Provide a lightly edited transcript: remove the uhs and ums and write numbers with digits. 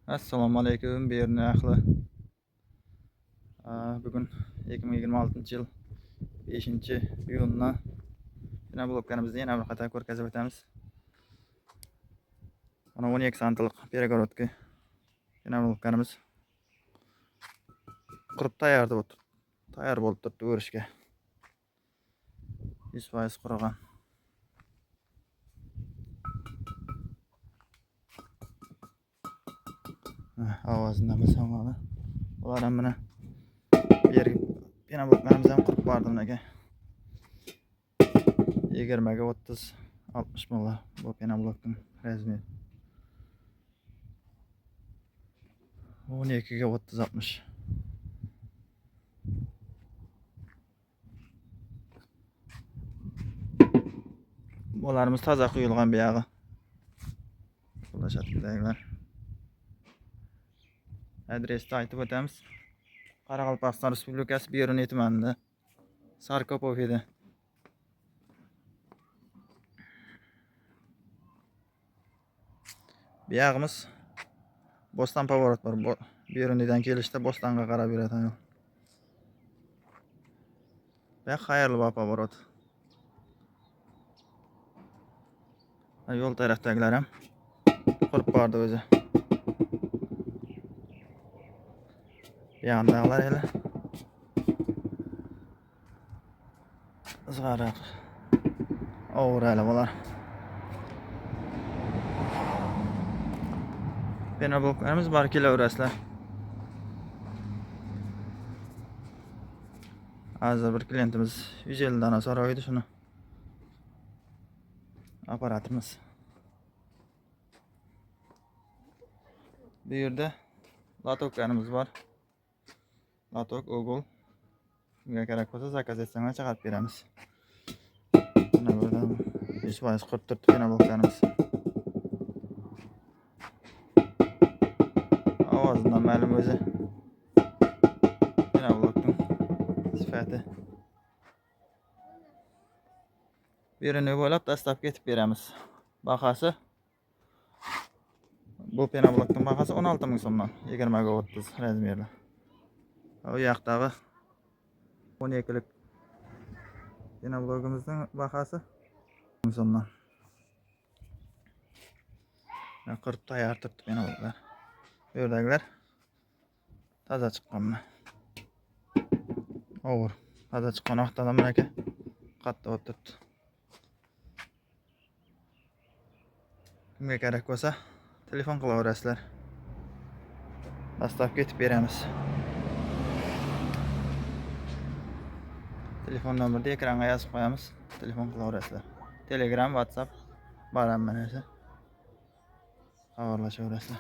Assalomu alaykum, berni ahli. Bugun 2026-yil 5-iyundan bloklarimizni yana bir qator ko'rgazib o'tamiz. Mana 12 santilik перегородка bloklarimiz qurib tayyor bo'lib turibdi o'rishga. 100% qurigan. Ovozidan bilsam, ular ham mana bloklarimiz ham qurib bordim aka. 20 ga 30 60 bo'ladi bu blokning razmeri. 12 ga 30 60. Bularimiz toza quyilgan buyog'i. Ulaşatdilar. Adresni aytib o'tamiz. Qoraqalpog'iston Respublikasi Beruniy tumanida Sarkopov edi. Buyog'imiz Bo'ston pоворot bor. Beruniydan kelishda Bo'stonga qarab yuradi yo'l. Va xayrli pоворot. Yo'l tarafdagilar ham qurib bordi o'zi. Yandagilar ela zg'araq o'rali bo'lar. Bloklarimiz bor kelaverasizlar. Hozir bir klientimiz 150 dona so'raydi shuni. Aparatimiz. Bu yerda latoklarimiz bor. Latok, ogul. Kimga kerak bo'lsa zakaz etsanglar chiqarib beramiz. Mana buradan 100% qurib turibdi bloklarimiz. Ovozidan ma'lum o'zi. Blokning sifati. Birini bo'ylab tashlab ketib beramiz. Bahasi bu blokning bahasi 16 ming so'mdan 20 ga 30 razmerli. O yoqdagi 12 lik blogimizning bahasi 10 ming so'mdan. Qurib tayyor turibdi bloklar. Bu yerdagilar toza chiqqanmi? O'g'ir. Toza chiqqan vaqtda mana aka qattiq o'tibdi. Kimga kerak bo'lsa telefon qilaverasizlar. Dastlab ketib beramiz. Telefon nomerni ekranga yozib qo'yamiz. Telefon qilaverasizlar. Telegram, WhatsApp bor hamma narsa. Xabarlashaverasizlar.